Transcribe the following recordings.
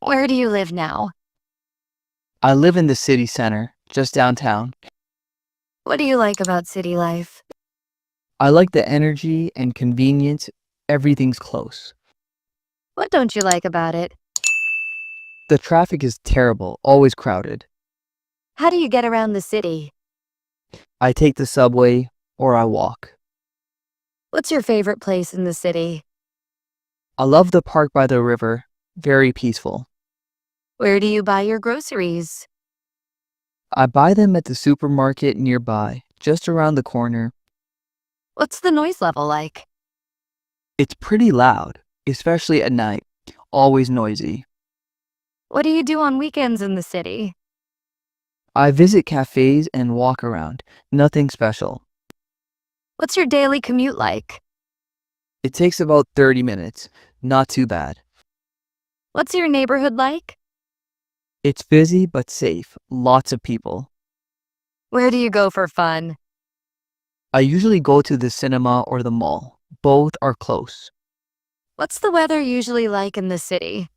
Where do you live now? I live in the city center, just downtown. What do you like about city life? I like the energy and convenience. Everything's close. What don't you like about it? The traffic is terrible, always crowded. How do you get around the city? I take the subway or I walk. What's your favorite place in the city? I love the park by the river, very peaceful. Where do you buy your groceries? I buy them at the supermarket nearby, just around the corner. What's the noise level like? It's pretty loud, especially at night, always noisy. What do you do on weekends in the city? I visit cafes and walk around, nothing special. What's your daily commute like? It takes about 30 minutes, not too bad. What's your neighborhood like? It's busy but safe, lots of people. Where do you go for fun? I usually go to the cinema or the mall. Both are close. What's the weather usually like in the city?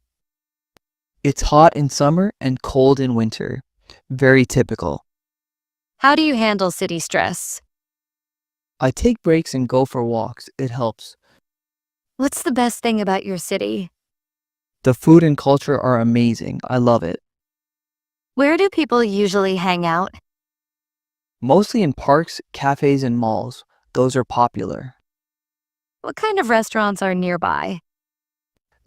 It's hot in summer and cold in winter. Very typical. How do you handle city stress? I take breaks and go for walks. It helps. What's the best thing about your city? The food and culture are amazing. I love it. Where do people usually hang out? Mostly in parks, cafes, and malls. Those are popular. What kind of restaurants are nearby?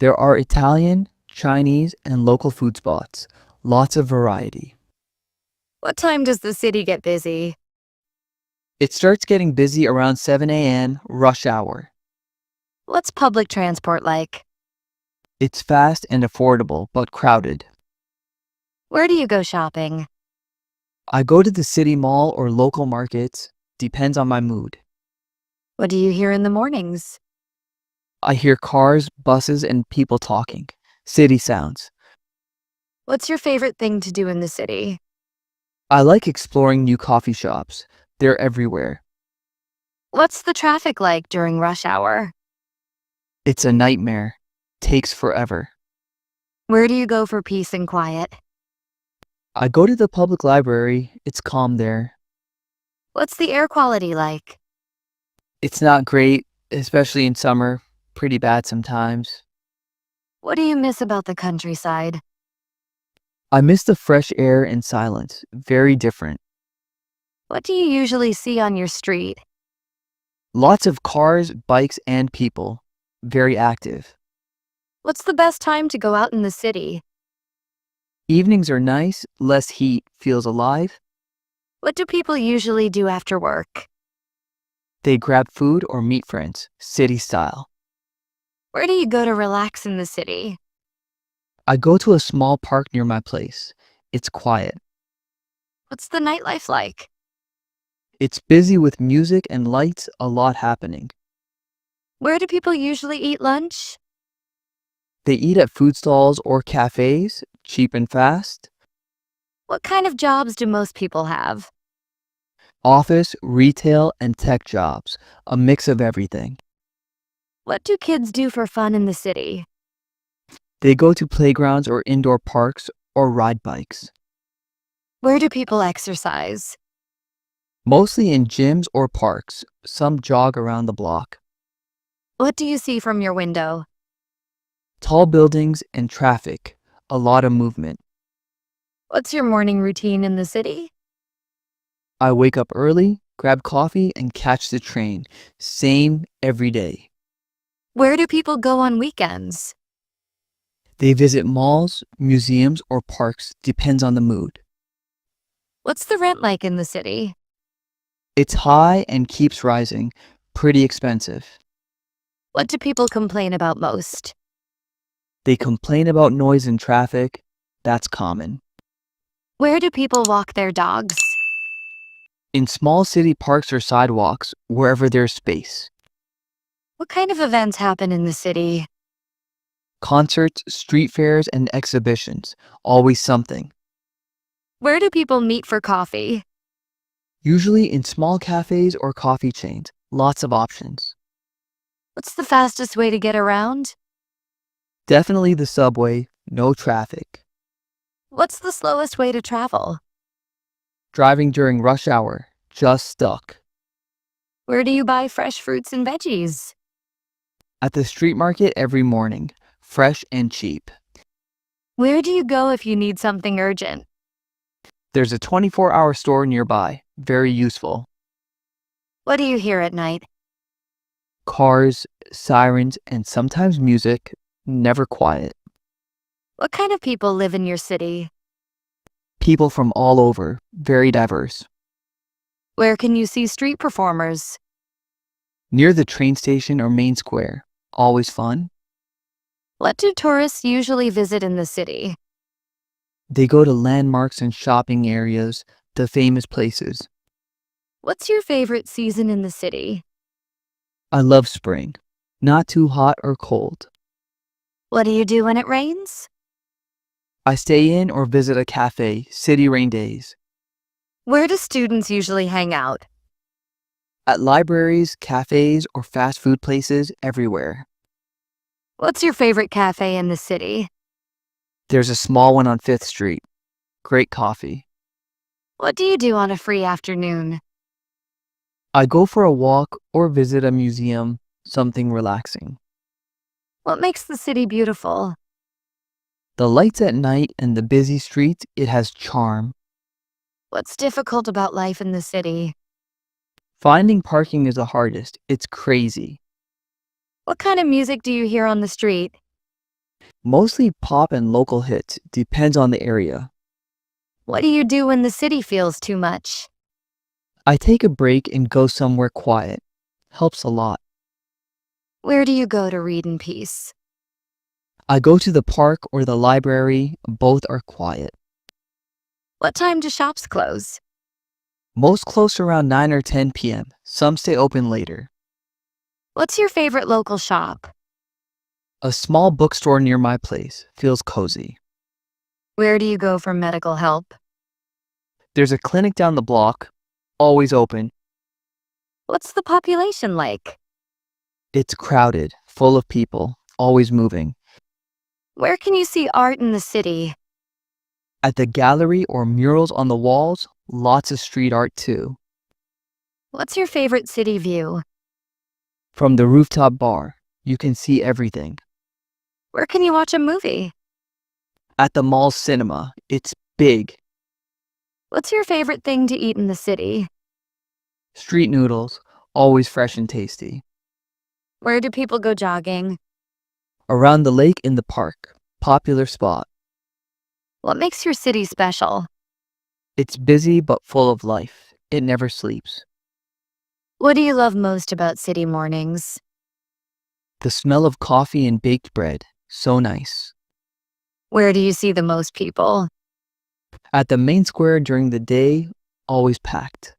There are Italian, Chinese, and local food spots. Lots of variety. What time does the city get busy? It starts getting busy around 7 a.m., rush hour. What's public transport like? It's fast and affordable, but crowded. Where do you go shopping? I go to the city mall or local markets, depends on my mood. What do you hear in the mornings? I hear cars, buses, and people talking. City sounds. What's your favorite thing to do in the city? I like exploring new coffee shops. They're everywhere. What's the traffic like during rush hour? It's a nightmare. Takes forever. Where do you go for peace and quiet? I go to the public library. It's calm there. What's the air quality like? It's not great, especially in summer. Pretty bad sometimes. What do you miss about the countryside? I miss the fresh air and silence. Very different. What do you usually see on your street? Lots of cars, bikes, and people. Very active. What's the best time to go out in the city? Evenings are nice, less heat, feels alive. What do people usually do after work? They grab food or meet friends, city style. Where do you go to relax in the city? I go to a small park near my place. It's quiet. What's the nightlife like? It's busy with music and lights, a lot happening. Where do people usually eat lunch? They eat at food stalls or cafes, cheap and fast. What kind of jobs do most people have? Office, retail, and tech jobs, a mix of everything. What do kids do for fun in the city? They go to playgrounds or indoor parks or ride bikes. Where do people exercise? Mostly in gyms or parks, some jog around the block. What do you see from your window? Tall buildings and traffic, a lot of movement. What's your morning routine in the city? I wake up early, grab coffee, and catch the train. Same every day. Where do people go on weekends? They visit malls, museums, or parks, depends on the mood. What's the rent like in the city? It's high and keeps rising, pretty expensive. What do people complain about most? They complain about noise and traffic, that's common. Where do people walk their dogs? In small city parks or sidewalks, wherever there's space. What kind of events happen in the city? Concerts, street fairs, and exhibitions, always something. Where do people meet for coffee? Usually in small cafes or coffee chains, lots of options. What's the fastest way to get around? Definitely the subway, No traffic. What's the slowest way to travel? Driving during rush hour. Just stuck. Where do you buy fresh fruits and veggies? At the street market every morning. Fresh and cheap. Where do you go if you need something urgent? There's a 24-hour store nearby. Very useful. What do you hear at night? Cars, sirens, and sometimes music. Never quiet. What kind of people live in your city? People from all over. Very diverse. Where can you see street performers? Near the train station or main square. Always fun. What do tourists usually visit in the city? They go to landmarks and shopping areas, the famous places. What's your favorite season in the city? I love spring. Not too hot or cold. What do you do when it rains? I stay in or visit a cafe, city rain days. Where do students usually hang out? At libraries, cafes, or fast food places everywhere. What's your favorite cafe in the city? There's a small one on 5th Street. Great coffee. What do you do on a free afternoon? I go for a walk or visit a museum, something relaxing. What makes the city beautiful? The lights at night and the busy streets, it has charm. What's difficult about life in the city? Finding parking is the hardest. It's crazy. What kind of music do you hear on the street? Mostly pop and local hits, depends on the area. What do you do when the city feels too much? I take a break and go somewhere quiet. Helps a lot. Where do you go to read in peace? I go to the park or the library, both are quiet. What time do shops close? Most close around 9 or 10 p.m. Some stay open later. What's your favorite local shop? A small bookstore near my place feels cozy. Where do you go for medical help? There's a clinic down the block, always open. What's the population like? It's crowded, full of people, always moving. Where can you see art in the city? At the gallery or murals on the walls, lots of street art too. What's your favorite city view? From the rooftop bar, you can see everything. Where can you watch a movie? At the mall cinema, it's big. What's your favorite thing to eat in the city? Street noodles, always fresh and tasty. Where do people go jogging? Around the lake in the park, popular spot. What makes your city special? It's busy but full of life. It never sleeps. What do you love most about city mornings? The smell of coffee and baked bread, so nice. Where do you see the most people? At the main square during the day, always packed.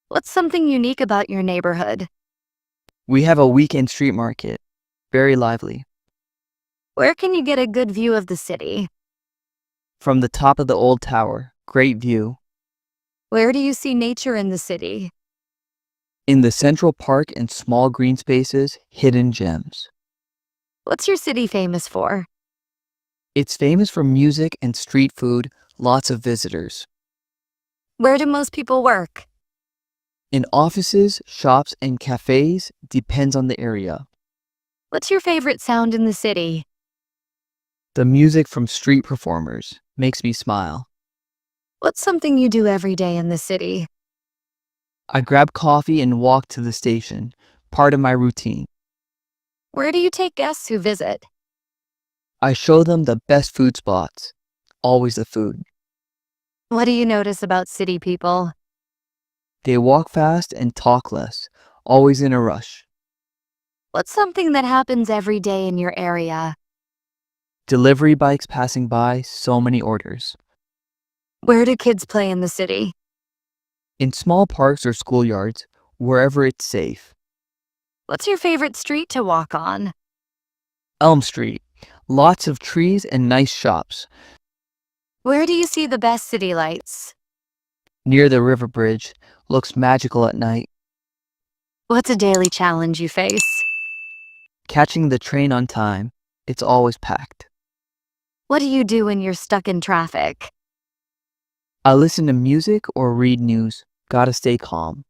What's something unique about your neighborhood? We have a weekend street market, very lively. Where can you get a good view of the city? From the top of the old tower, great view. Where do you see nature in the city? In the Central Park and small green spaces, hidden gems. What's your city famous for? It's famous for music and street food, lots of visitors. Where do most people work? In offices, shops, and cafes, depends on the area. What's your favorite sound in the city? The music from street performers makes me smile. What's something you do every day in the city? I grab coffee and walk to the station, part of my routine. Where do you take guests who visit? I show them the best food spots, always the food. What do you notice about city people? They walk fast and talk less, always in a rush. What's something that happens every day in your area? Delivery bikes passing by, so many orders. Where do kids play in the city? In small parks or schoolyards, wherever it's safe. What's your favorite street to walk on? Elm Street, lots of trees and nice shops. Where do you see the best city lights? Near the river bridge, looks magical at night. What's a daily challenge you face? Catching the train on time, it's always packed. What do you do when you're stuck in traffic? I listen to music or read news. Gotta stay calm.